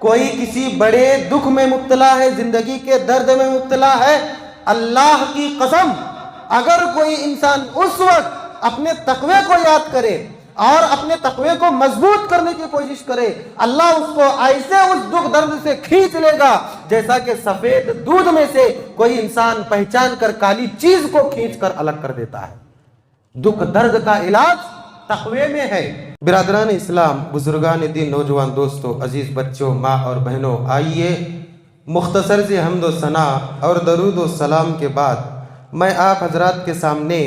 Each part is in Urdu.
کوئی کسی بڑے دکھ میں مبتلا ہے، زندگی کے درد میں مبتلا ہے، اللہ کی قسم اگر کوئی انسان اس وقت اپنے تقوی کو یاد کرے اور اپنے تقوی کو مضبوط کرنے کی کوشش کرے، اللہ اس کو ایسے اس دکھ درد سے کھینچ لے گا جیسا کہ سفید دودھ میں سے کوئی انسان پہچان کر کالی چیز کو کھینچ کر الگ کر دیتا ہے۔ دکھ درد کا علاج تقوی میں ہے۔ برادران اسلام، بزرگان دین، نوجوان دوستوں، عزیز بچوں، ماں اور بہنوں، آئیے مختصر سی حمد و ثنا اور درود و سلام کے بعد میں آپ حضرات کے سامنے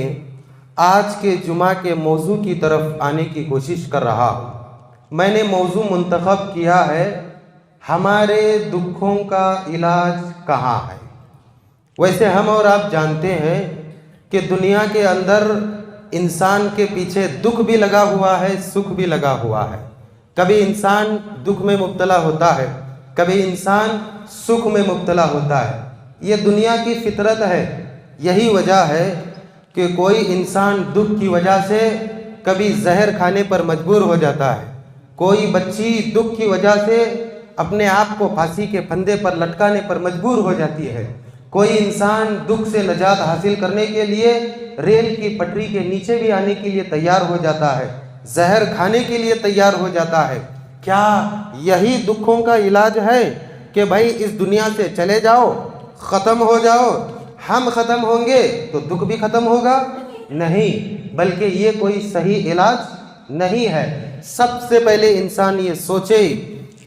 آج کے جمعہ کے موضوع کی طرف آنے کی کوشش کر رہا ہوں۔ میں نے موضوع منتخب کیا ہے، ہمارے دکھوں کا علاج کہاں ہے؟ ویسے ہم اور آپ جانتے ہیں کہ دنیا کے اندر انسان کے پیچھے دکھ بھی لگا ہوا ہے، سکھ بھی لگا ہوا ہے۔ کبھی انسان دکھ میں مبتلا ہوتا ہے، کبھی انسان سکھ میں مبتلا ہوتا ہے۔ یہ دنیا کی فطرت ہے۔ یہی وجہ ہے کہ کوئی انسان دکھ کی وجہ سے کبھی زہر کھانے پر مجبور ہو جاتا ہے، کوئی بچی دکھ کی وجہ سے اپنے آپ کو پھانسی کے پھندے پر لٹکانے پر مجبور ہو جاتی ہے، کوئی انسان دکھ سے نجات حاصل کرنے کے لیے ریل کی پٹری کے نیچے بھی آنے کے لیے تیار ہو جاتا ہے، زہر کھانے کے لیے تیار ہو جاتا ہے۔ کیا یہی دکھوں کا علاج ہے کہ بھائی اس دنیا سے چلے جاؤ، ختم ہو جاؤ، ہم ختم ہوں گے تو دکھ بھی ختم ہوگا؟ نہیں، بلکہ یہ کوئی صحیح علاج نہیں ہے۔ سب سے پہلے انسان یہ سوچے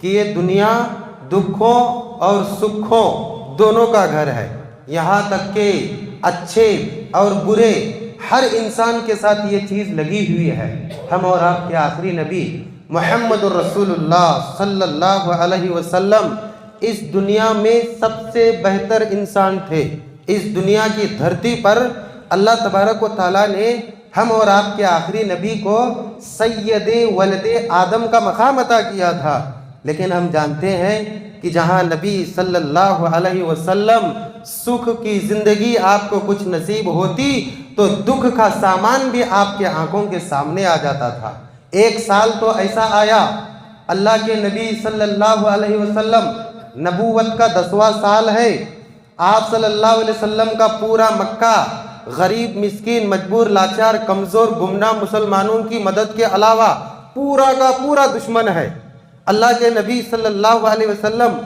کہ یہ دنیا دکھوں اور سکھوں دونوں کا گھر ہے، یہاں تک کہ اچھے اور برے ہر انسان کے ساتھ یہ چیز لگی ہوئی ہے۔ ہم اور آپ کے آخری نبی محمد الرسول اللہ صلی اللہ علیہ وسلم اس دنیا میں سب سے بہتر انسان تھے۔ اس دنیا کی دھرتی پر اللہ تبارک و تعالیٰ نے ہم اور آپ کے آخری نبی کو سید ولد آدم کا مقام عطا کیا تھا، لیکن ہم جانتے ہیں کہ جہاں نبی صلی اللہ علیہ وسلم سکھ کی زندگی آپ کو کچھ نصیب ہوتی تو دکھ کا سامان بھی آپ کے آنکھوں کے سامنے آ جاتا تھا۔ ایک سال تو ایسا آیا، اللہ کے نبی صلی اللہ علیہ وسلم نبوت کا 10واں سال ہے، آپ صلی اللہ علیہ وسلم کا پورا مکہ غریب، مسکین، مجبور، لاچار، کمزور، گمنام مسلمانوں کی مدد کے علاوہ پورا کا پورا دشمن ہے۔ اللہ کے نبی صلی اللہ علیہ وسلم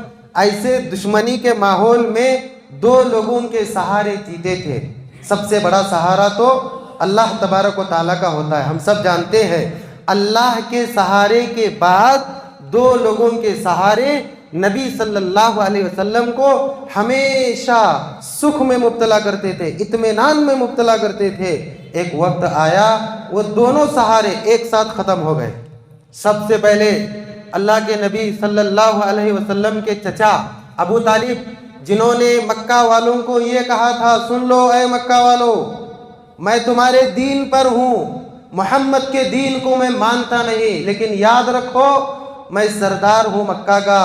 ایسے دشمنی کے ماحول میں 2 لوگوں کے سہارے جیتے تھے۔ سب سے بڑا سہارا تو اللہ تبارک و تعالیٰ کا ہوتا ہے، ہم سب جانتے ہیں۔ اللہ کے سہارے کے بعد 2 لوگوں کے سہارے نبی صلی اللہ علیہ وسلم کو ہمیشہ سکھ میں مبتلا کرتے تھے، اطمینان میں مبتلا کرتے تھے۔ ایک وقت آیا وہ دونوں سہارے ایک ساتھ ختم ہو گئے۔ سب سے پہلے اللہ کے نبی صلی اللہ علیہ وسلم کے چچا ابو طالب، جنہوں نے مکہ والوں کو یہ کہا تھا، سن لو اے مکہ والو، میں تمہارے دین پر ہوں، محمد کے دین کو میں مانتا نہیں، لیکن یاد رکھو میں سردار ہوں مکہ کا،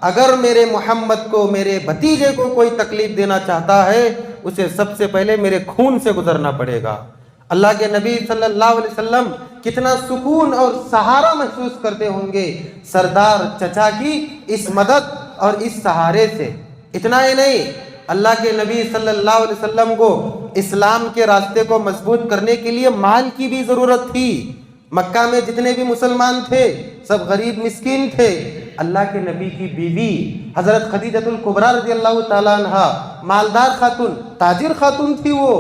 اگر میرے محمد کو، میرے بھتیجے کو کوئی تکلیف دینا چاہتا ہے اسے سب سے پہلے میرے خون سے گزرنا پڑے گا۔ اللہ کے نبی صلی اللہ علیہ وسلم کتنا سکون اور سہارا محسوس کرتے ہوں گے سردار چچا کی اس مدد اور اس سہارے سے۔ اتنا ہی نہیں، اللہ کے نبی صلی اللہ علیہ وسلم کو اسلام کے راستے کو مضبوط کرنے کے لیے مال کی بھی ضرورت تھی۔ مکہ میں جتنے بھی مسلمان تھے سب غریب مسکین تھے۔ اللہ کے نبی کی بیوی حضرت خدیجۃ الکبریٰ رضی اللہ تعالیٰ عنہ مالدار خاتون، تاجر خاتون تھی، وہ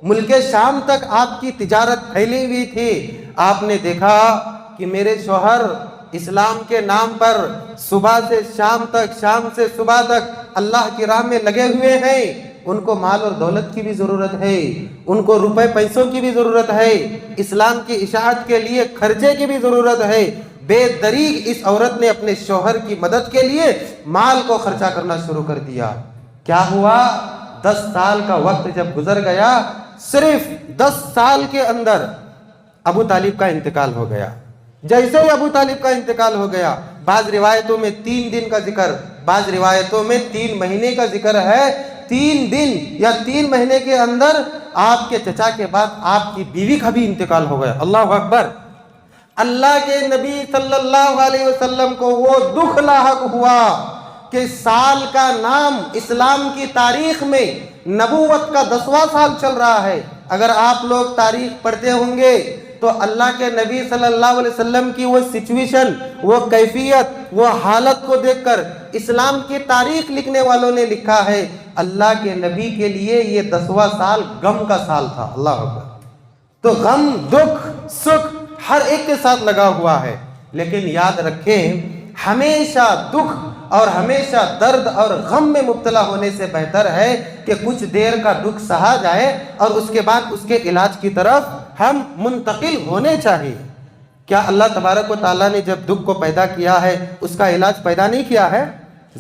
ملک شام تک آپ کی تجارت پھیلی ہوئی تھی۔ آپ نے دیکھا کہ میرے شوہر اسلام کے نام پر صبح سے شام تک، شام سے صبح تک اللہ کی راہ میں لگے ہوئے ہیں، ان کو مال اور دولت کی بھی ضرورت ہے، ان کو روپے پیسوں کی بھی ضرورت ہے، اسلام کی اشاعت کے لیے خرچے کی بھی ضرورت ہے۔ بے دریغ اس عورت نے اپنے شوہر کی مدد کے لیے مال کو خرچہ کرنا شروع کر دیا۔ کیا ہوا؟ 10 سال کا وقت جب گزر گیا، صرف 10 سال کے اندر ابو طالب کا انتقال ہو گیا۔ جیسے ہی ابو طالب کا انتقال ہو گیا، بعض روایتوں میں 3 دن کا ذکر، بعض روایتوں میں 3 مہینے کا ذکر ہے۔ 3 دن یا 3 مہینے کے اندر آپ کے چچا کے بعد آپ کی بیوی کا بھی انتقال ہو گیا۔ اللہ اکبر! اللہ کے نبی صلی اللہ علیہ وسلم کو وہ دکھ لاحق ہوا کہ سال کا نام اسلام کی تاریخ میں نبوت کا 10واں سال چل رہا ہے۔ اگر آپ لوگ تاریخ پڑھتے ہوں گے تو اللہ کے نبی صلی اللہ علیہ وسلم کی وہ سچویشن، وہ کیفیت، وہ حالت کو دیکھ کر اسلام کی تاریخ لکھنے والوں نے لکھا ہے اللہ کے نبی کے لیے یہ 10واں سال غم کا سال تھا۔ اللہ اکبر۔ تو غم، دکھ، سکھ ہر ایک کے ساتھ لگا ہوا ہے، لیکن یاد رکھیں ہمیشہ دکھ اور ہمیشہ درد اور غم میں مبتلا ہونے سے بہتر ہے کہ کچھ دیر کا دکھ سہا جائے اور اس کے بعد اس کے علاج کی طرف ہم منتقل ہونے چاہیے۔ کیا اللہ تبارک و تعالیٰ نے جب دکھ کو پیدا کیا ہے اس کا علاج پیدا نہیں کیا ہے؟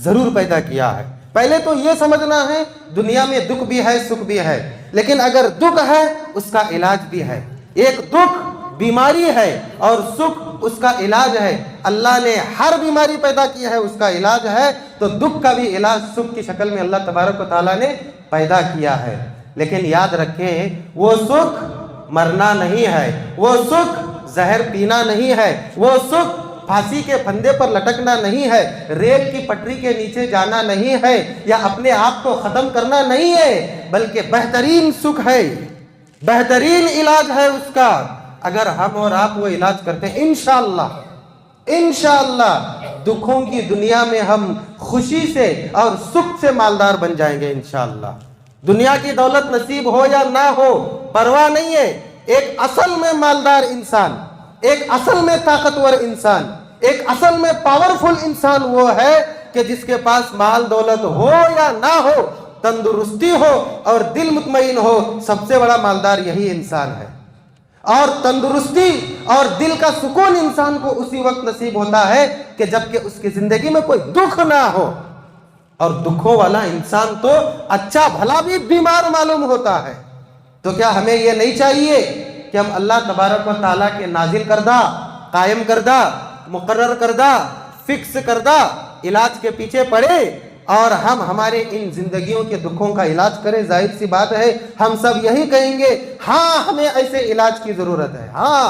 ضرور پیدا کیا ہے۔ پہلے تو یہ سمجھنا ہے دنیا میں دکھ بھی ہے، سکھ بھی ہے، لیکن اگر دکھ ہے اس کا علاج بھی ہے۔ ایک دکھ بیماری ہے اور سکھ اس کا علاج ہے۔ اللہ نے ہر بیماری پیدا کی ہے، اس کا علاج ہے، تو دکھ کا بھی علاج سکھ کی شکل میں اللہ تبارک و تعالیٰ نے پیدا کیا ہے۔ لیکن یاد رکھیں وہ سکھ مرنا نہیں ہے، وہ سکھ زہر پینا نہیں ہے، وہ سکھ پھانسی کے پھندے پر لٹکنا نہیں ہے، ریل کی پٹری کے نیچے جانا نہیں ہے، یا اپنے آپ کو ختم کرنا نہیں ہے، بلکہ بہترین سکھ ہے، بہترین علاج ہے اس کا۔ اگر ہم اور آپ وہ علاج کرتے ہیں انشاءاللہ دکھوں کی دنیا میں ہم خوشی سے اور سکھ سے مالدار بن جائیں گے انشاءاللہ۔ دنیا کی دولت نصیب ہو یا نہ ہو پرواہ نہیں ہے، ایک اصل میں مالدار انسان، ایک اصل میں طاقتور انسان، ایک اصل میں پاورفل انسان وہ ہے کہ جس کے پاس مال دولت ہو یا نہ ہو، تندرستی ہو اور دل مطمئن ہو، سب سے بڑا مالدار یہی انسان ہے۔ اور تندرستی اور دل کا سکون انسان کو اسی وقت نصیب ہوتا ہے کہ جبکہ اس کی زندگی میں کوئی دکھ نہ ہو، اور دکھوں والا انسان تو اچھا بھلا بھی بیمار معلوم ہوتا ہے۔ تو کیا ہمیں یہ نہیں چاہیے کہ ہم اللہ تبارک و تعالیٰ کے نازل کردہ، قائم کردہ، مقرر کردہ، فکس کردہ علاج کے پیچھے پڑے اور ہم ہمارے ان زندگیوں کے دکھوں کا علاج کریں؟ ظاہر سی بات ہے ہم سب یہی کہیں گے ہاں ہمیں ایسے علاج کی ضرورت ہے۔ ہاں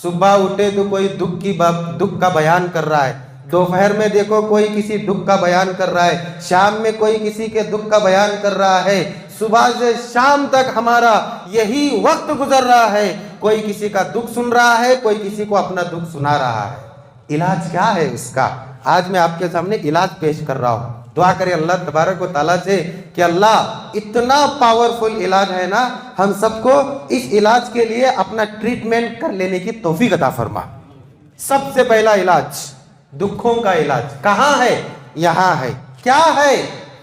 صبح اٹھے تو کوئی دکھ کا بیان کر رہا ہے، دوپہر میں دیکھو کوئی کسی دکھ کا بیان کر رہا ہے، شام میں کوئی کسی کے دکھ کا بیان کر رہا ہے، صبح سے شام تک ہمارا یہی وقت گزر رہا ہے، کوئی کسی کا دکھ سن رہا ہے، کوئی کسی کو اپنا دکھ سنا رہا ہے۔ علاج کیا ہے اس کا؟ آج میں آپ کے سامنے علاج پیش کر رہا ہوں۔ دعا کریں اللہ تبارک و تعالیٰ سے کہ اللہ اتنا پاورفل علاج ہے نا، ہم سب کو اس علاج کے لیے اپنا ٹریٹمنٹ کر لینے کی توفیق عطا فرما۔ سب سے پہلا علاج دکھوں کا علاج کہاں ہے؟ یہاں ہے۔ کیا ہے؟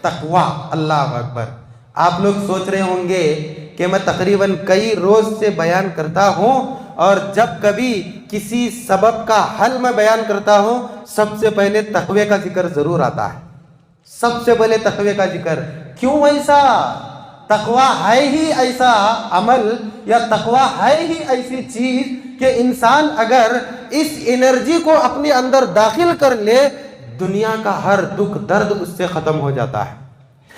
تقوی۔ اللہ اکبر۔ آپ لوگ سوچ رہے ہوں گے کہ میں تقریباً کئی روز سے بیان کرتا ہوں، اور جب کبھی کسی سبب کا حل میں بیان کرتا ہوں سب سے پہلے تقوی کا ذکر ضرور آتا ہے، سب سے پہلے تقوی کا ذکر۔ کیوں ایسا؟ تقوی ہے ہی ایسا عمل یا تقوی ہے ہی ایسی چیز کہ انسان اگر اس انرجی کو اپنے اندر داخل کر لے دنیا کا ہر دکھ درد اس سے ختم ہو جاتا ہے،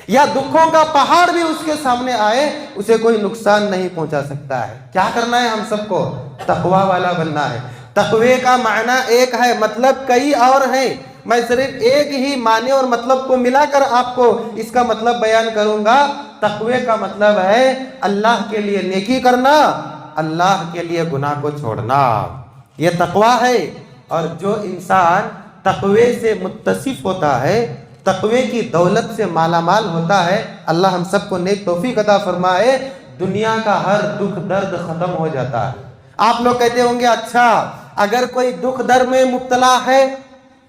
یا دکھوں کا پہاڑ بھی اس کے سامنے آئے اسے کوئی نقصان نہیں پہنچا سکتا ہے۔ کیا کرنا ہے ہم سب کو؟ تقوی والا بننا ہے۔ تقوی کا معنی ایک ہے، مطلب کئی اور ہیں، میں صرف ایک ہی معنی اور مطلب کو ملا کر آپ کو اس کا مطلب بیان کروں گا۔ تقوی کا مطلب ہے اللہ کے لیے نیکی کرنا، اللہ کے لیے گناہ کو چھوڑنا، یہ تقوی ہے۔ اور جو انسان تقوی سے متصف ہوتا ہے، تقوی کی دولت سے مالا مال ہوتا ہے، اللہ ہم سب کو نیک توفیق عطا فرمائے، دنیا کا ہر دکھ درد ختم ہو جاتا ہے۔ آپ لوگ کہتے ہوں گے اچھا اگر کوئی دکھ درد میں مبتلا ہے،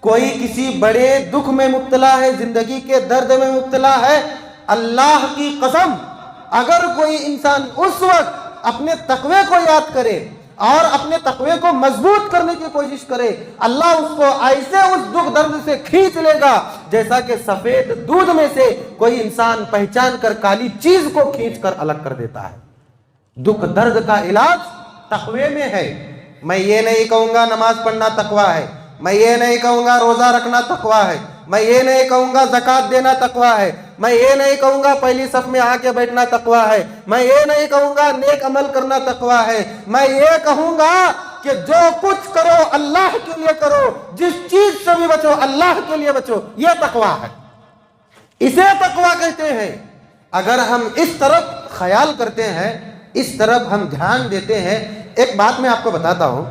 کوئی کسی بڑے دکھ میں مبتلا ہے، زندگی کے درد میں مبتلا ہے، اللہ کی قسم اگر کوئی انسان اس وقت اپنے تقوی کو یاد کرے اور اپنے تقوی کو مضبوط کرنے کی کوشش کرے، اللہ اس کو ایسے اس دکھ درد سے کھینچ لے گا جیسا کہ سفید دودھ میں سے کوئی انسان پہچان کر کالی چیز کو کھینچ کر الگ کر دیتا ہے۔ دکھ درد کا علاج تقوی میں ہے۔ میں یہ نہیں کہوں گا نماز پڑھنا تقوی ہے، میں یہ نہیں کہوں گا روزہ رکھنا تقوی ہے، میں یہ نہیں کہوں گا زکوٰۃ دینا تقوی ہے، میں یہ نہیں کہوں گا پہلی صف میں آ کے بیٹھنا تقویٰ ہے، میں یہ نہیں کہوں گا نیک عمل کرنا تقویٰ ہے، میں یہ کہوں گا کہ جو کچھ کرو اللہ کے لیے کرو، جس چیز سے بھی بچو اللہ کے لیے بچو، یہ تقویٰ ہے، اسے تقویٰ کہتے ہیں۔ اگر ہم اس طرف خیال کرتے ہیں، اس طرف ہم دھیان دیتے ہیں، ایک بات میں آپ کو بتاتا ہوں،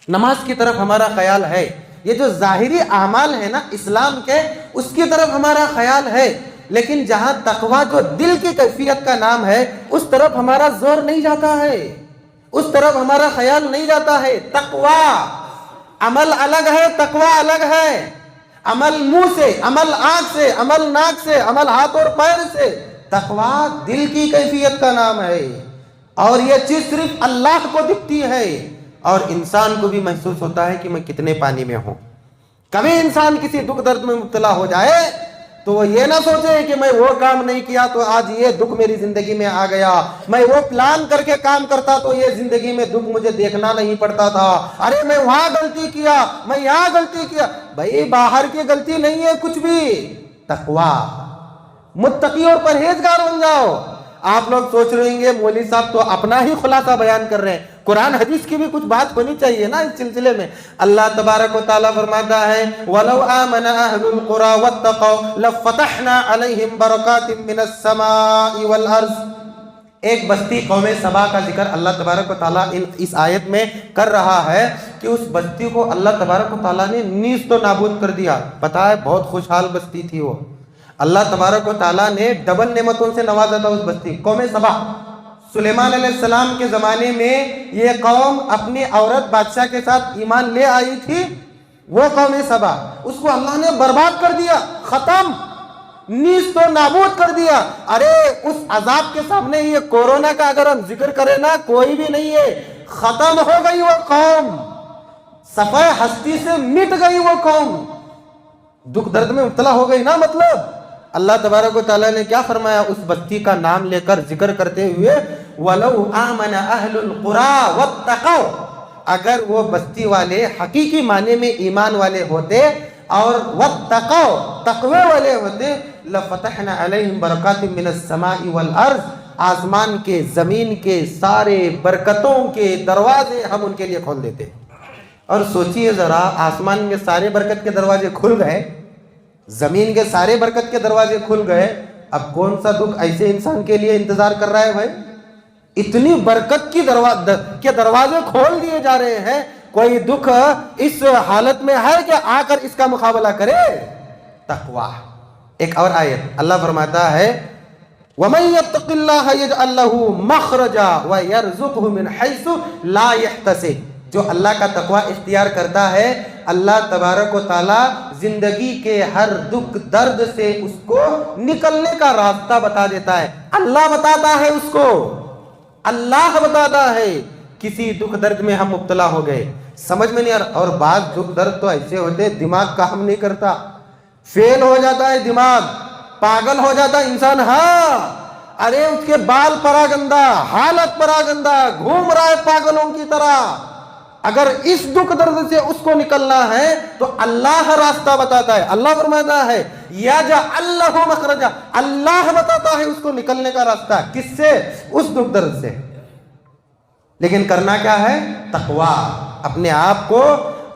نماز کی طرف ہمارا خیال ہے، یہ جو ظاہری اعمال ہے نا اسلام کے، اس کی طرف ہمارا خیال ہے، لیکن جہاں تقویٰ جو دل کی کیفیت کا نام ہے اس طرف ہمارا زور نہیں جاتا ہے، اس طرف ہمارا خیال نہیں جاتا ہے۔ تقویٰ عمل الگ ہے، تقویٰ الگ ہے، عمل منہ سے، عمل آنکھ سے، عمل ناک سے، عمل ہاتھ اور پیر سے، تقویٰ دل کی کیفیت کا نام ہے، اور یہ چیز صرف اللہ کو دکھتی ہے، اور انسان کو بھی محسوس ہوتا ہے کہ میں کتنے پانی میں ہوں۔ کبھی انسان کسی دکھ درد میں مبتلا ہو جائے تو وہ یہ نہ سوچے کہ میں وہ کام نہیں کیا تو آج یہ دکھ میری زندگی میں آ گیا، میں وہ پلان کر کے کام کرتا تو یہ زندگی میں دکھ مجھے دیکھنا نہیں پڑتا تھا، ارے میں وہاں غلطی کیا، میں یہاں غلطی کیا۔ بھائی باہر کی غلطی نہیں ہے کچھ بھی، تقویٰ، متقی اور پرہیزگار بن جاؤ۔ آپ لوگ سوچ رہے ہیں مولوی صاحب تو اپنا ہی خلاصہ بیان کر رہے ہیں، قرآن حدیث کی بھی کچھ بات ہونی چاہیے نا اس سلسلے میں۔ اللہ تبارک و تعالیٰ فرماتا ہے وَلَوْ آمَنَ أَهْلُ الْقُرَىٰ وَاتَّقَوْا لَفَتَحْنَا عَلَيْهِمْ بَرَكَاتٍ مِّنَ السَّمَاءِ وَالْأَرْضِ۔ ایک بستی قوم سبا کا ذکر اللہ تبارک و تعالیٰ اس آیت میں کر رہا ہے کہ اس بستی کو اللہ تبارک و تعالیٰ نے نیز تو نابود کر دیا۔ پتہ ہے بہت خوشحال بستی تھی وہ، اللہ تبارک و تعالیٰ نے ڈبل نعمتوں سے نوازا تھا اس بستی، قوم سبا۔ سلیمان علیہ السلام کے زمانے میں یہ قوم اپنی عورت بادشاہ کے ساتھ ایمان لے آئی تھی، وہ قوم سبا، اس کو اللہ نے برباد کر دیا، ختم، نیز تو نابود کر دیا۔ ارے اس عذاب کے سامنے یہ کورونا کا اگر ہم ذکر کریں نا کوئی بھی نہیں ہے، ختم ہو گئی وہ قوم، صفحہ ہستی سے مٹ گئی وہ قوم، دکھ درد میں مبتلا ہو گئی نا۔ مطلب اللہ تبارک و تعالیٰ نے کیا فرمایا اس بستی کا نام لے کر ذکر کرتے ہوئے وَلَوْ آمَنَ أَهْلُ الْقُرَىٰ وَاتَّقَوْا، اگر وہ بستی والے حقیقی معنی میں ایمان والے ہوتے اور وَاتَّقَوْا تقوی والے ہوتے لَفَتَحْنَا عَلَيْهِمْ بَرَكَاتٍ مِّنَ السَّمَاءِ وَالْأَرْضِ، آسمان کے زمین کے سارے برکتوں کے دروازے ہم ان کے لیے کھول دیتے۔ اور سوچئے ذرا، آسمان کے سارے برکت کے دروازے کھل گئے، زمین کے سارے برکت کے دروازے کھل گئے، اب کون سا دکھ ایسے انسان کے لیے انتظار کر رہا ہے بھائی؟ اتنی برکت کے دروازے کھول دیے جا رہے ہیں، کوئی دکھ اس حالت میں ہے کہ آ کر اس کا مقابلہ کرے؟ تقویٰ۔ ایک اور آیت اللہ فرماتا ہے وَمَن يَتَّقِ اللَّهَ يَجْعَل لَّهُ مَخْرَجًا وَيَرْزُقْهُ مِنْ حَيْثُ لَا يَحْتَسِبُ۔ جو اللہ کا تقویٰ اختیار کرتا ہے اللہ تبارک و تعالیٰ زندگی کے ہر دکھ درد سے اس کو نکلنے کا راستہ بتا دیتا ہے، اللہ بتاتا ہے اس کو، اللہ بتاتا ہے۔ کسی دکھ درد میں ہم مبتلا ہو گئے، سمجھ میں نہیں آ رہا، اور بعض دکھ درد تو ایسے ہوتے دماغ کام نہیں کرتا، فیل ہو جاتا ہے دماغ، پاگل ہو جاتا ہے انسان، ہاں ارے اس کے بال پراگندہ، حالت پراگندہ، گھوم رہا ہے پاگلوں کی طرح۔ اگر اس دکھ درد سے اس کو نکلنا ہے تو اللہ راستہ بتاتا ہے، اللہ فرماتا ہے یجعل لہ مخرجا، اللہ بتاتا ہے اس کو نکلنے کا راستہ، کس سے؟ اس دکھ درد سے۔ لیکن کرنا کیا ہے؟ تقویٰ، اپنے آپ کو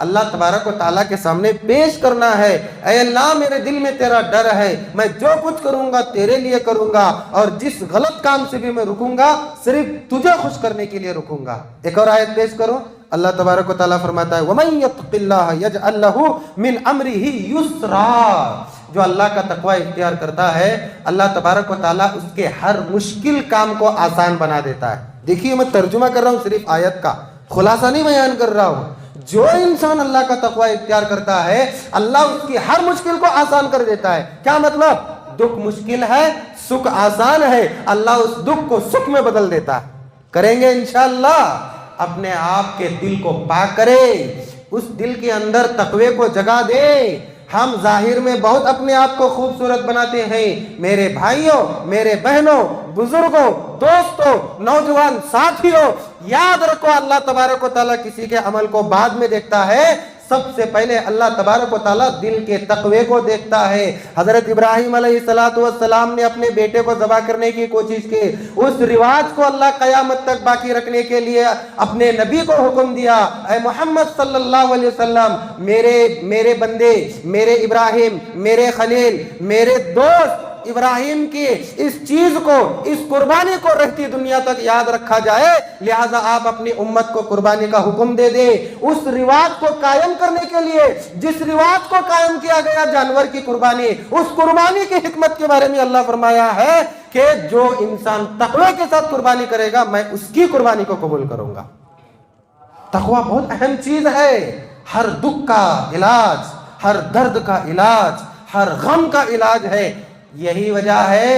اللہ تبارک و تعالیٰ کے سامنے پیش کرنا ہے، اے اللہ میرے دل میں تیرا ڈر ہے، میں جو کچھ کروں گا تیرے لیے کروں گا، اور جس غلط کام سے بھی میں رکوں گا صرف تجھے خوش کرنے کے لیے رکوں گا۔ ایک اور آیت پیش کرو، اللہ تبارک و تعالیٰ فرماتا ہے وَمَن يَتَّقِ اللَّهَ يَجْعَل لَّهُ مِنْ أَمْرِهِ يُسْرًا، جو اللہ کا تقویٰ اختیار کرتا ہے اللہ تبارک و تعالیٰ اس کے ہر مشکل کام کو آسان بنا دیتا ہے۔ دیکھیے میں ترجمہ کر رہا ہوں صرف آیت کا، خلاصہ نہیں بیان کر رہا ہوں۔ جو انسان اللہ کا تقویٰ اختیار کرتا ہے اللہ اس کی ہر مشکل کو آسان کر دیتا ہے۔ کیا مطلب؟ دکھ مشکل ہے، سکھ آسان ہے، اللہ اس دکھ کو سکھ میں بدل دیتا ہے۔ کریں گے انشاءاللہ؟ اپنے آپ کے دل کو پاک کرے، اس دل کے اندر تقوی کو جگہ دے۔ ہم ظاہر میں بہت اپنے آپ کو خوبصورت بناتے ہیں، میرے بھائیوں، میرے بہنوں، بزرگوں، دوستوں، نوجوان ساتھیوں، یاد رکھو اللہ تبارک و تعالیٰ کسی کے عمل کو بعد میں دیکھتا ہے، سب سے پہلے اللہ تبارک و تعالیٰ دل کے تقوی کو دیکھتا ہے۔ حضرت ابراہیم علیہ السلام نے اپنے بیٹے کو ذبح کرنے کی کوشش کی، اس رواج کو اللہ قیامت تک باقی رکھنے کے لیے اپنے نبی کو حکم دیا، اے محمد صلی اللہ علیہ وسلم، میرے بندے، میرے ابراہیم، میرے خلیل، میرے دوست ابراہیم کی اس چیز کو، اس قربانی کو رہتی دنیا تک یاد رکھا جائے، لہٰذا آپ اپنی امت کو قربانی کا حکم دے دیں۔ اس رواج کو قائم کرنے کے لیے، جس رواج کو قائم کیا گیا جانور کی قربانی، اس قربانی کی حکمت کے بارے میں اللہ فرمایا ہے کہ جو انسان تقوی کے ساتھ قربانی کرے گا میں اس کی قربانی کو قبول کروں گا۔ تقوی بہت اہم چیز ہے، ہر دکھ کا علاج، ہر درد کا علاج، ہر غم کا علاج ہے۔ یہی وجہ ہے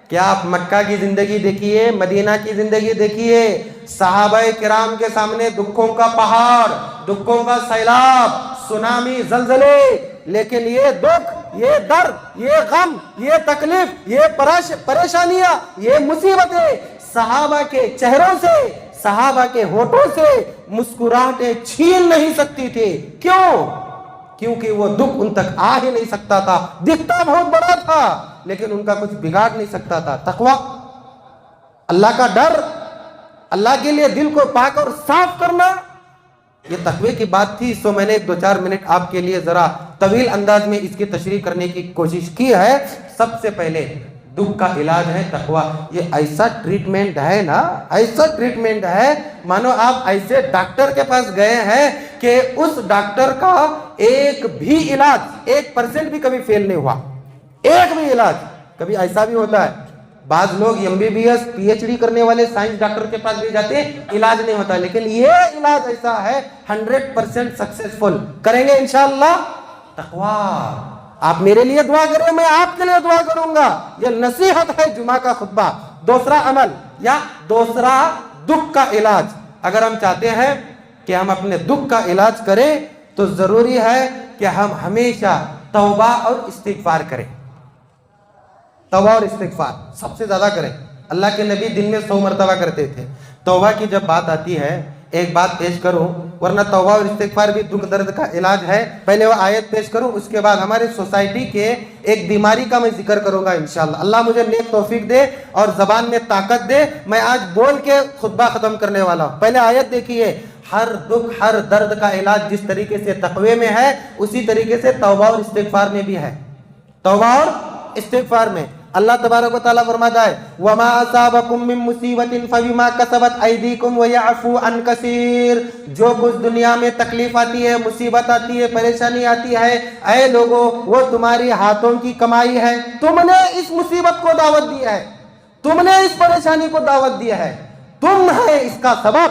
کہ آپ مکہ کی زندگی دیکھیے، مدینہ کی زندگی دیکھیے، صحابہ کرام کے سامنے دکھوں کا پہاڑ، دکھوں کا سیلاب، سونامی، زلزلے، لیکن یہ دکھ، یہ درد، یہ غم، یہ تکلیف، یہ پریشانیاں، یہ مصیبتیں صحابہ کے چہروں سے، صحابہ کے ہونٹوں سے مسکراہٹیں چھین نہیں سکتی تھی۔ کیوں؟ کیونکہ وہ دکھ ان تک آ ہی نہیں سکتا تھا، دکھتا بہت بڑا تھا لیکن ان کا کچھ بگاڑ نہیں سکتا تھا۔ تقوی، اللہ کا ڈر، اللہ کے لیے دل کو پاک اور صاف کرنا، یہ تقوی کی بات تھی۔ سو میں نے 2-4 منٹ آپ کے لیے ذرا طویل انداز میں اس کی تشریح کرنے کی کوشش کی ہے۔ سب سے پہلے دکھ کا علاج ہے تقوی۔ یہ ایسا ٹریٹمنٹ ہے نا، ایسا ٹریٹمنٹ ہے مانو آپ ایسے ڈاکٹر کے پاس گئے ہیں کہ اس ڈاکٹر کا ایک بھی علاج 1% بھی کبھی فیل نہیں ہوا، ایک بھی علاج۔ کبھی ایسا بھی ہوتا ہے بعض لوگ MBBS PhD کرنے والے سائنس ڈاکٹر کے پاس بھی جاتے ہیں، علاج نہیں ہوتا، لیکن یہ علاج ایسا ہے 100% سکسیسفل۔ کریں گے انشاءاللہ تقوی۔ آپ میرے لیے دعا کریں، میں آپ کے لیے دعا کروں گا۔ یہ نصیحت ہے جمعہ کا خطبہ۔ دوسرا عمل یا دوسرا دکھ کا علاج، اگر ہم چاہتے ہیں کہ ہم اپنے دکھ کا علاج کریں تو ضروری ہے کہ ہم ہمیشہ توبہ اور استغفار کریں۔ توبہ اور استغفار سب سے زیادہ کریں۔ اللہ کے نبی دن میں 100 مرتبہ کرتے تھے۔ توبہ کی جب بات آتی ہے، ایک بات پیش کروں، ورنہ توبہ اور استغفار بھی دکھ درد کا علاج ہے۔ پہلے وہ آیت پیش کروں، اس کے بعد ہمارے سوسائٹی کے ایک بیماری کا میں ذکر کروں گا انشاءاللہ۔ اللہ مجھے نیک توفیق دے اور زبان میں طاقت دے، میں آج بول کے خطبہ ختم کرنے والا ہوں۔ پہلے آیت دیکھیے، ہر دکھ، ہر درد کا علاج جس طریقے سے تقوی میں ہے، اسی طریقے سے توبہ اور استغفار میں بھی ہے۔ توبہ اور استغفار میں اللہ تبارک و تعالیٰ فرماتا ہے وَمَا أَصَابَكُم مِّن مُّصِيبَةٍ فَبِمَا كَسَبَتْ أَيْدِيكُمْ وَيَعْفُو عَن كَثِيرٍ۔ جو کچھ دنیا میں تکلیف آتی ہے، مصیبت آتی ہے، پریشانی آتی ہے، اے لوگو وہ تمہاری ہاتھوں کی کمائی ہے۔ تم نے اس مصیبت کو دعوت دی ہے، تم نے اس پریشانی کو دعوت دیا ہے، تم ہے اس کا سبب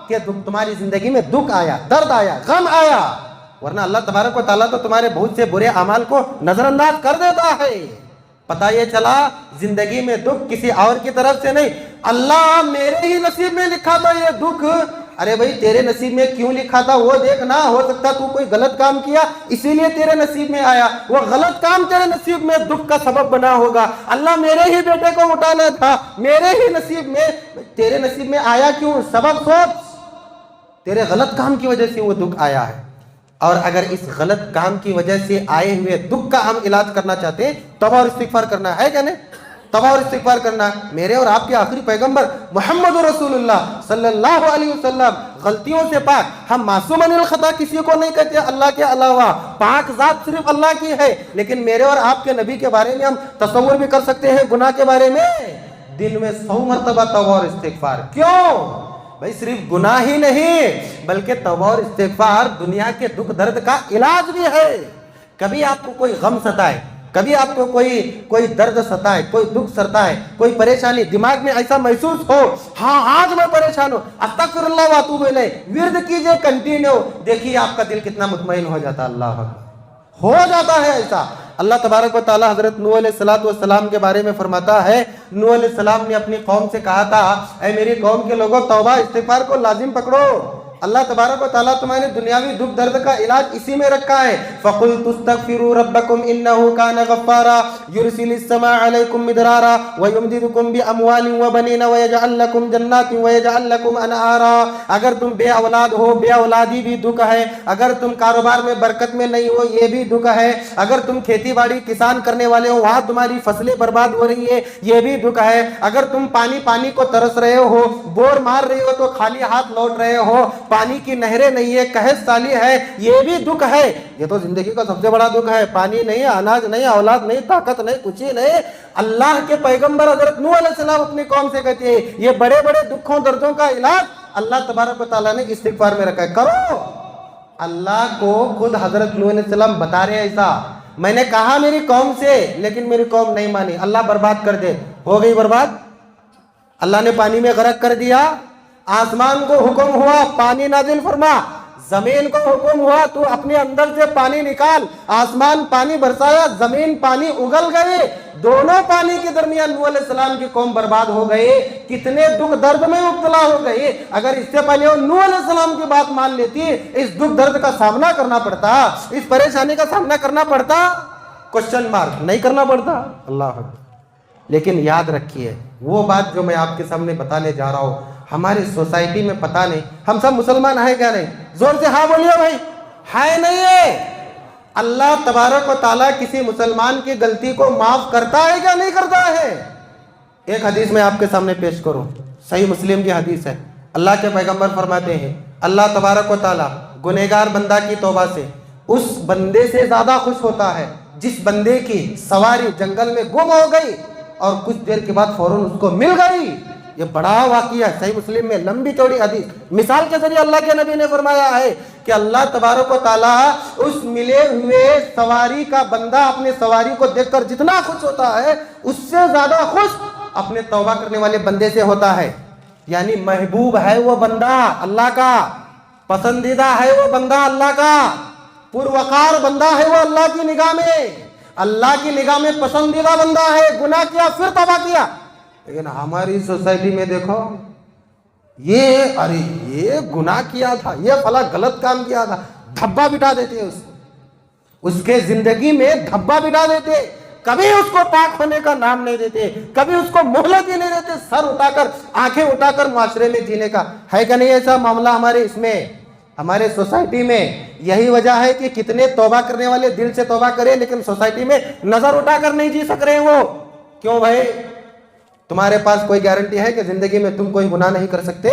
کہ تمہاری زندگی میں دکھ آیا، درد آیا، غم آیا، ورنہ اللہ تبارک و تعالیٰ تو تمہارے بہت سے برے اعمال کو نظر انداز کر دیتا ہے۔ پتہ یہ چلا زندگی میں دکھ کسی اور کی طرف سے نہیں، اللہ میرے ہی نصیب میں لکھا تھا یہ دکھ۔ ارے بھائی تیرے نصیب میں کیوں لکھا تھا وہ دیکھنا، ہو سکتا تو کوئی غلط کام کیا اسی لیے تیرے نصیب میں آیا، وہ غلط کام تیرے نصیب میں دکھ کا سبب بنا ہوگا۔ اللہ میرے ہی بیٹے کو اٹھانا تھا، میرے ہی نصیب میں، تیرے نصیب میں آیا کیوں؟ سبب سوچ، تیرے غلط کام کی وجہ سے وہ دکھ آیا ہے۔ اور اگر اس غلط کام کی وجہ سے آئے ہوئے دکھ کا ہم علاج کرنا چاہتے ہیں، توبہ اور استغفار کرنا ہے کیا نہیں؟ توبہ اور استغفار کرنا۔ میرے اور آپ کے آخری پیغمبر محمد رسول اللہ صلی اللہ علیہ وسلم غلطیوں سے پاک، ہم معصوم عن الخطا کسی کو نہیں کہتے اللہ کے علاوہ، پاک ذات صرف اللہ کی ہے، لیکن میرے اور آپ کے نبی کے بارے میں ہم تصور بھی کر سکتے ہیں گناہ کے بارے میں۔ دن میں 100 مرتبہ توبہ اور استغفار۔ کیوں بھائی؟ صرف گناہ ہی نہیں بلکہ توبہ اور استغفار دنیا کے دکھ درد کا علاج بھی ہے۔ کبھی آپ کو کوئی غم ستائے، کبھی آپ کو کوئی درد ستائے، کوئی دکھ ستائے، کوئی پریشانی دماغ میں ایسا محسوس ہو، ہاں آج میں پریشان ہوں، استغفر اللہ واتوب الیہ ورد کیجئے کنٹینیو، دیکھیے آپ کا دل کتنا مطمئن ہو جاتا ہے۔ اللہ اکبر، ہو جاتا ہے ایسا۔ اللہ تبارک و تعالیٰ حضرت نوح علیہ السلام کے بارے میں فرماتا ہے، نوح علیہ السلام نے اپنی قوم سے کہا تھا، اے میری قوم کے لوگوں توبہ استغفار کو لازم پکڑو۔ اللہ تبارک و تعالیٰ تمہارے دنیاوی دکھ درد کا علاج اسی میں رکھا ہے. فَقُلْتُ اسْتَغْفِرُوا رَبَّكُمْ إِنَّهُ كَانَ غَفَّارًا يُرْسِلِ السَّمَاءَ عَلَيْكُمْ مِدْرَارًا وَيُمْدِدْكُمْ بِأَمْوَالٍ وَبَنِينَ وَيَجْعَلْ لَكُمْ جَنَّاتٍ وَيَجْعَلْ لَكُمْ أَنْهَارًا. اگر تم بے اولاد ہو، بے اولادی بھی دکھ ہے. اگر تم کاروبار میں برکت میں نہیں ہو، یہ بھی دکھ ہے. اگر تم کھیتی باڑی کسان کرنے والے ہو، وہاں تمہاری فصلیں برباد ہو رہی ہے، یہ بھی دکھ ہے. اگر تم پانی کو ترس رہے ہو، بور مار رہے ہو تو خالی ہاتھ لوٹ رہے ہو، پانی کی نہریں نہیں ہے، قحط سالی ہے، یہ بھی دکھ ہے. یہ تو زندگی کا سب سے بڑا دکھ ہے. پانی نہیں، اناج نہیں، اولاد نہیں، طاقت نہیں، کچھ ہی نہیں. اللہ کے پیغمبر حضرت نوح علیہ السلام اپنی قوم سے کہتے ہیں یہ بڑے بڑے دکھوں دردوں کا علاج اللہ تبارک و تعالیٰ نے استغفار میں رکھا ہے. کرو. اللہ کو خود حضرت نوح علیہ السلام بتا رہے ہیں ایسا. میں نے کہا میری قوم سے، لیکن میری قوم نہیں مانی، اللہ برباد کر دے. ہو گئی برباد. اللہ نے پانی میں غرق کر دیا. آسمان کو حکم ہوا پانی نازل فرما، زمین کو حکم ہوا تو اپنے اندر سے پانی نکال. آسمان پانی برسایا، زمین پانی اگل گئی. دونوں پانی کے درمیان نوح علیہ السلام کی قوم برباد ہو گئی. کتنے دکھ درد میں مبتلا ہو گئی. اگر اس سے پہلے وہ نوح علیہ السلام کی بات مان لیتی، اس دکھ درد کا سامنا کرنا پڑتا، اس پریشانی کا سامنا کرنا پڑتا، کوشچن مارک نہیں کرنا پڑتا. اللہ اکبر. لیکن یاد رکھیے وہ بات جو میں آپ کے سامنے بتانے جا رہا ہوں، ہماری سوسائٹی میں پتہ نہیں ہم سب مسلمان ہیں کیا نہیں؟ زور سے ہاں بولیے بھائی. ہے نہیں ہے؟ اللہ تبارک و تعالیٰ کسی مسلمان کی غلطی کو معاف کرتا ہے کیا نہیں کرتا ہے؟ ایک حدیث میں آپ کے سامنے پیش کروں، صحیح مسلم کی حدیث ہے. اللہ کے پیغمبر فرماتے ہیں اللہ تبارک و تعالیٰ گنہگار بندہ کی توبہ سے اس بندے سے زیادہ خوش ہوتا ہے جس بندے کی سواری جنگل میں گم ہو گئی اور کچھ دیر کے بعد فوراً اس کو مل گئی. یہ بڑا واقعہ ہے، صحیح مسلم میں لمبی چوڑی حدیث. مثال کے ذریعے اللہ کے نبی نے فرمایا ہے کہ اللہ تبارک و تعالیٰ اس ملے ہوئے سواری کا بندہ اپنے سواری کو دیکھ کر جتنا خوش ہوتا ہے اس سے زیادہ خوش اپنے توبہ کرنے والے بندے سے ہوتا ہے. یعنی محبوب ہے وہ بندہ اللہ کا، پسندیدہ ہے وہ بندہ اللہ کا، پروقار بندہ ہے وہ اللہ کی نگاہ میں، اللہ کی نگاہ میں پسندیدہ بندہ ہے. گناہ کیا پھر توبہ کیا. لیکن ہماری سوسائٹی میں دیکھو یہ گناہ کیا تھا، یہ فلاں غلط کام کیا تھا، دھبا بٹھا دیتے اس کے زندگی میں دھبا بٹھا دیتے. کبھی اس کو پاک ہونے کا نام نہیں دیتے، کبھی اس کو مہلت ہی نہیں دیتے. سر اٹھا کر آنکھیں اٹھا کر معاشرے میں جینے کا ہے کہ نہیں ایسا معاملہ ہمارے اس میں ہمارے سوسائٹی میں؟ یہی وجہ ہے کہ کتنے توبہ کرنے والے دل سے توبہ کریں لیکن سوسائٹی میں نظر اٹھا کر نہیں جی سک رہے. وہ کیوں بھائی؟ تمہارے پاس کوئی گارنٹی ہے کہ زندگی میں تم کوئی گناہ نہیں کر سکتے،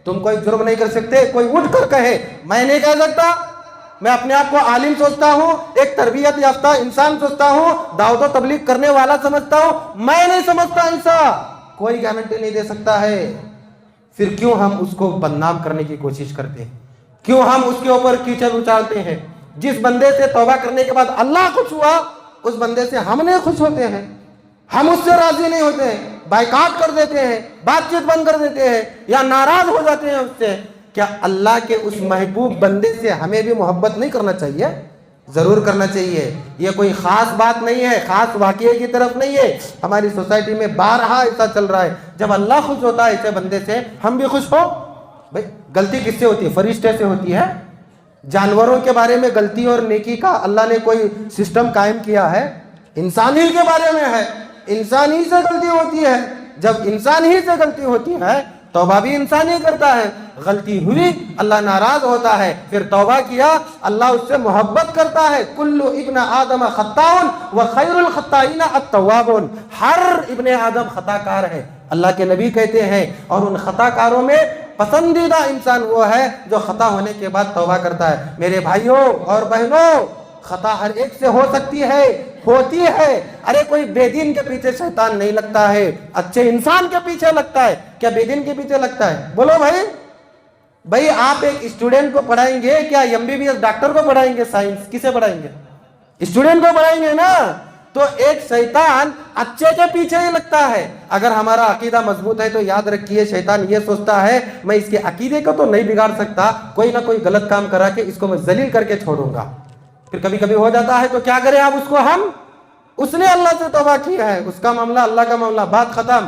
تم کوئی جرم نہیں کر سکتے؟ کوئی اٹھ کر کہے میں نہیں کہہ سکتا. میں اپنے آپ کو عالم سوچتا ہوں، ایک تربیت یافتہ انسان سوچتا ہوں، دعوت و تبلیغ کرنے والا سمجھتا ہوں. میں نہیں سمجھتا ایسا. کوئی گارنٹی نہیں دے سکتا ہے. پھر کیوں ہم اس کو بدنام کرنے کی کوشش کرتے ہیں؟ کیوں ہم اس کے اوپر کیچڑ اچھالتے ہیں؟ جس بندے سے توبہ کرنے کے بعد اللہ خوش ہوا اس بندے سے ہم نہیں خوش ہوتے ہیں، ہم اس سے راضی نہیں ہوتے ہیں، بائیکاٹ کر دیتے ہیں، بات چیت بند کر دیتے ہیں یا ناراض ہو جاتے ہیں اس سے. کیا اللہ کے اس محبوب بندے سے ہمیں بھی محبت نہیں کرنا چاہیے؟ ضرور کرنا چاہیے. یہ کوئی خاص بات نہیں ہے، خاص واقعے کی طرف نہیں ہے. ہماری سوسائٹی میں بارہا ایسا چل رہا ہے. جب اللہ خوش ہوتا ہے ایسے بندے سے ہم بھی خوش ہو. بھائی غلطی کس سے ہوتی ہے؟ فرشتے سے ہوتی ہے. جانوروں کے بارے میں غلطی اور نیکی کا اللہ نے کوئی سسٹم قائم کیا ہے؟ انسان ہی کے بارے میں ہے. انسان ہی سے غلطی ہوتی ہے. جب انسان ہی سے غلطی ہوتی ہے توبہ بھی انسان ہی کرتا ہے. غلطی ہوئی اللہ ناراض ہوتا ہے، پھر توبہ کیا اللہ اس سے محبت کرتا ہے. کل ابن آدم خطاؤن وخیر الخطائین التوابون. ہر ابن آدم خطا کار ہے اللہ کے نبی کہتے ہیں، اور ان خطا کاروں میں پسندیدہ انسان وہ ہے جو خطا ہونے کے بعد توبہ کرتا ہے. میرے بھائیوں اور بہنوں، خطا ہر ایک سے ہو سکتی ہے، ہوتی ہے. ارے کوئی بے دین کے پیچھے شیطان نہیں لگتا ہے، اچھے انسان کے پیچھے لگتا ہے. کیا بے دین کے پیچھے لگتا ہے؟ بولو بھائی آپ ایک اسٹوڈنٹ کو پڑھائیں گے کیا MBBS ڈاکٹر کو پڑھائیں گے؟ سائنس کسے پڑھائیں گے؟ اسٹوڈنٹ کو پڑھائیں گے نا. تو ایک شیطان اچھے کے پیچھے ہی لگتا ہے. اگر ہمارا عقیدہ مضبوط ہے تو یاد رکھیے شیطان یہ سوچتا ہے میں اس کے عقیدے کو تو نہیں بگاڑ سکتا، کوئی نہ کوئی غلط کام کرا کے اس کو میں ذلیل کر کے چھوڑوں گا. پھر کبھی کبھی ہو جاتا ہے تو کیا کریں آپ اس کو؟ اس نے اللہ سے توبہ کیا ہے، اس کا معاملہ اللہ کا معاملہ، بات ختم.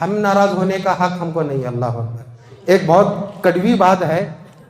ہم ناراض ہونے کا حق ہم کو نہیں. اللہ اکبر. ایک بہت کڑوی بات ہے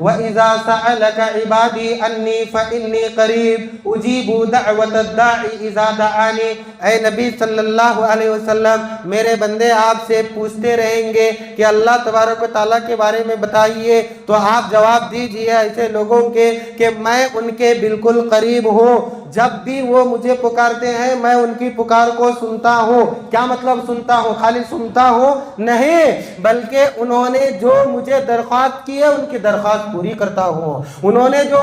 وَإِذَا سَأَلَكَ عِبَادِي أَنِّي فَإِنِّي قَرِيبٌ أُجِيبُ دَعْوَةَ الدَّاعِ إِذَا دَعَانِ۔ اے نبی صلی اللہ علیہ وسلم، میرے بندے آپ سے پوچھتے رہیں گے کہ اللہ تبارک و تعالیٰ کے بارے میں بتائیے، تو آپ جواب دیجئے ایسے لوگوں کے کہ میں ان کے بالکل قریب ہوں، جب بھی وہ مجھے پکارتے ہیں میں ان کی پکار کو سنتا ہوں۔ کیا مطلب سنتا ہوں؟ خالی سنتا ہوں نہیں، بلکہ انہوں نے جو مجھے درخواست کی ہے ان کی درخواست پوری کرتا ہوں، انہوں نے جو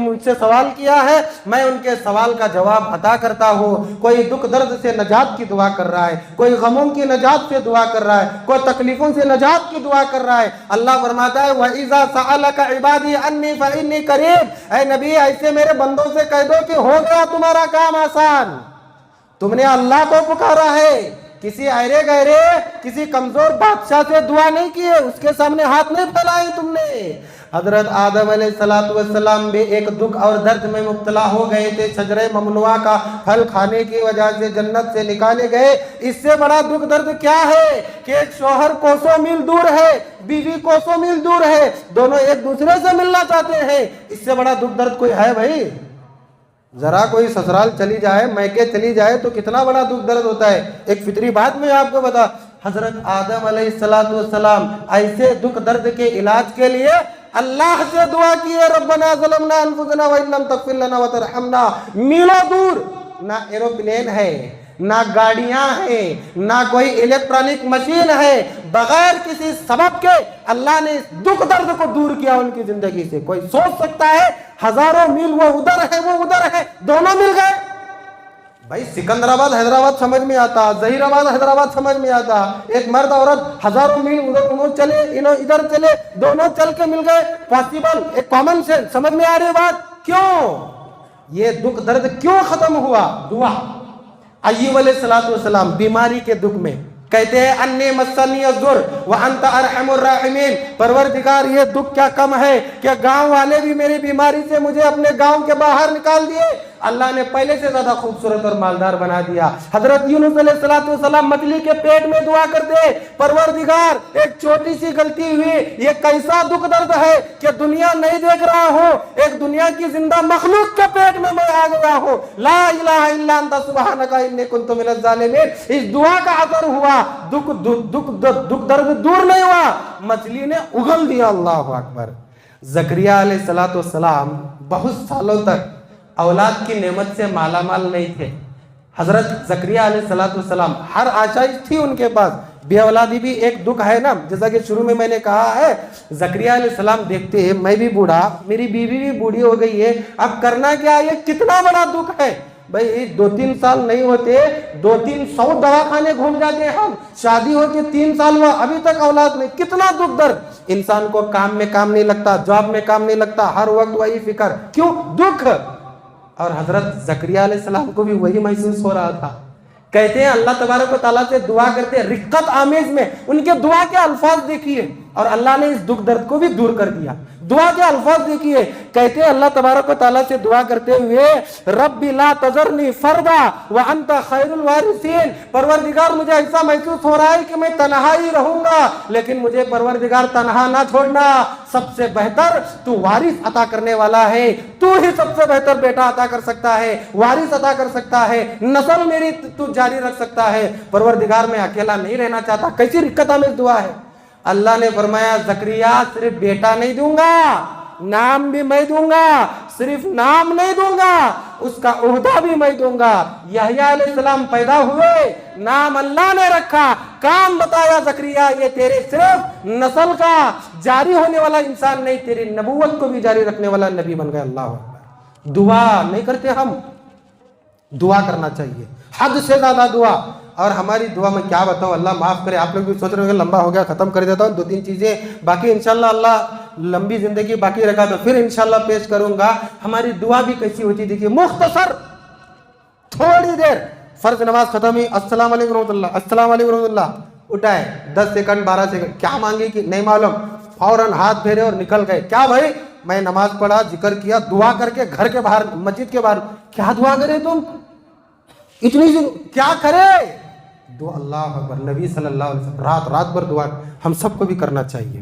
مجھ سے سوال کیا ہے میں ان کے سوال کا جواب عطا کرتا ہوں۔ کوئی دکھ درد سے نجات کی دعا کر رہا ہے، کوئی غموں کی نجات سے دعا کر رہا ہے، کوئی تکلیفوں سے نجات کی دعا کر رہا ہے۔ اللہ فرماتا ہے وَإِذَا سَأَلَكَ عِبَادِي عَنِّي فَإِنِّي قَرِيبٌ۔ اے نبی ایسے میرے بندوں سے کہہ دو کہ ہو گیا تمہارا کام آسان، تم نے اللہ کو پکارا ہے، کسی ایرے گہرے کسی کمزور بادشاہ سے دعا نہیں کی ہے، اس کے سامنے ہاتھ نہیں پھیلائے تم نے۔ حضرت آدم علیہ السلام بھی ایک دکھ اور درد میں مبتلا ہو گئے تھے، شجرہ ممنوعہ کا پھل کھانے کی وجہ سے جنت سے نکالے گئے۔ اس سے بڑا دکھ درد کیا ہے کہ ایک شوہر کوسوں میل دور ہے، بیوی کوسوں میل دور ہے، دونوں ایک دوسرے سے ملنا چاہتے ہیں، اس سے بڑا دکھ درد کوئی ہے بھائی؟ ذرا کوئی سسرال چلی جائے، میکے چلی جائے تو کتنا بڑا دکھ درد ہوتا ہے۔ ایک فطری بات میں آپ کو بتا، حضرت آدم علیہ السلام ایسے دکھ درد کے علاج کے لیے اللہ سے دعا کی ہے، ربنا ظلمنا انفسنا وان لم تغفر لنا وترحمنا۔ میلوں دور نہ ایروپلین ہے، نہ گاڑیاں ہیں، نہ کوئی الیکٹرانک مشین ہے، بغیر کسی سبب کے اللہ نے اس دکھ درد کو دور کیا ان کی زندگی سے۔ کوئی سوچ سکتا ہے ہزاروں میل وہ ادھر ہے وہ ادھر ہے، دونوں مل گئے؟ بھائی سکندرآباد حیدرآباد سمجھ میں آتا، ظہیر آباد حیدرآباد سمجھ میں آتا، ایک مرد عورت ہزاروں میل ادھر انہوں چلے انہوں ادھر چلے، دونوں چل کے مل گئے، پاسبل؟ ایک کامن سینس، سمجھ میں آ رہی بات؟ کیوں یہ دکھ درد کیوں ختم ہوا؟ دعا۔ ایوب علیہ السلام بیماری کے دکھ میں کہتے ہیں انی مسنی الضر وانت ارحم الراحمین، پروردگار یہ دکھ کیا کم ہے کہ گاؤں والے بھی میری بیماری سے مجھے اپنے گاؤں کے باہر نکال دیے، اللہ نے پہلے سے زیادہ خوبصورت اور مالدار بنا دیا۔ حضرت یونس علیہ السلام مچھلی کے پیٹ میں دعا کرتے، پروردگار ایک چھوٹی سی غلطی ہوئی، یہ کیسا دکھ درد ہے کہ دنیا نہیں دیکھ رہا ہوں، ایک دنیا کی زندہ مخلوق کے پیٹ میں میں آ گیا ہوں، لا الہ الا انت سبحانک انی کنت من الظالمین۔ اس دعا کا اثر ہوا، دکھ درد دور نہیں ہوا، مچھلی نے اگل دیا۔ اللہ اکبر۔ زکریا علیہ السلام بہت سالوں تک اولاد کی نعمت سے مالا مال نہیں تھے۔ حضرت زکریا علیہ السلام ہر آشائش تھی ان کے پاس، بے اولادی بھی ایک دکھ ہے نا، جیسا کہ شروع میں نے کہا ہے، زکریا علیہ السلام دیکھتے ہیں میں بھی بوڑھا، میری بیوی بھی بوڑھی ہو گئی ہے، اب کرنا کیا، یہ کتنا بڑا دکھ ہے۔ بھئی 2-3 سال نہیں ہوتے 200-300 دواخانے گھوم جاتے ہیں ہم، شادی ہو کے 3 سال ہوا ابھی تک اولاد نہیں، کتنا دکھ درد۔ انسان کو کام میں کام نہیں لگتا، جاب میں کام نہیں لگتا، ہر وقت وہی فکر، کیوں؟ دکھ۔ اور حضرت زکریا علیہ السلام کو بھی وہی محسوس ہو رہا تھا۔ کہتے ہیں اللہ تبارک و تعالیٰ سے دعا کرتے ہیں، رقت آمیز میں ان کے دعا کے الفاظ دیکھیے، اور اللہ نے اس دکھ درد کو بھی دور کر دیا۔ دعا کے الفاظ دیکھیے، کہتے ہیں اللہ تبارک و تعالیٰ سے دعا کرتے ہوئے رب لا تذرنی فردا وانت خیر الوارثین، پروردگار مجھے ایسا محسوس ہو رہا ہے کہ میں تنہا ہی رہوں گا، لیکن مجھے پروردگار تنہا نہ چھوڑنا، سب سے بہتر تو وارث عطا کرنے والا ہے، تو ہی سب سے بہتر بیٹا عطا کر سکتا ہے، وارث عطا کر سکتا ہے، نسل میری تو جاری رکھ سکتا ہے، پروردگار میں اکیلا نہیں رہنا چاہتا۔ کیسی رقت آمیز دعا ہے۔ اللہ نے فرمایا زکریا صرف بیٹا نہیں دوں گا، نام بھی میں دوں گا، صرف نام نہیں دوں گا، اس کا عہدہ بھی میں دوں گا۔ یحییٰ علیہ السلام پیدا ہوئے، نام اللہ نے رکھا، کام بتایا زکریا یہ تیرے صرف نسل کا جاری ہونے والا انسان نہیں، تیری نبوت کو بھی جاری رکھنے والا نبی بن گیا۔ اللہ اکبر۔ دعا نہیں کرتے ہم، دعا کرنا چاہیے، حد سے زیادہ دعا۔ اور ہماری دعا میں کیا بتاؤں، اللہ معاف کرے، آپ لوگ بھی سوچ رہے ہوں کہ لمبا ہو گیا، ختم کر دیتا ہوں، 2-3 چیزیں باقی انشاءاللہ اللہ لمبی زندگی باقی رکھا تو پھر انشاءاللہ پیش کروں گا۔ ہماری دعا بھی کیسی ہوتی، دیکھیے مختصر، تھوڑی دیر فرض نماز ختم ہوئی، السلام علیکم ورحمۃ اللہ، السلام علیکم ورحمۃ اللہ، اٹھائے 10 سیکنڈ 12 سیکنڈ، کیا مانگے کہ نہیں معلوم، فوراً ہاتھ پھیرے اور نکل گئے۔ کیا بھائی میں نماز پڑھا، ذکر کیا، دعا کر کے گھر کے باہر مسجد کے باہر، کیا دعا کرے تم اتنی کیا کرے دعا؟ اللہ اکبر۔ نبی صلی اللہ علیہ وسلم رات بھر دعا ہم سب کو بھی کرنا چاہیے۔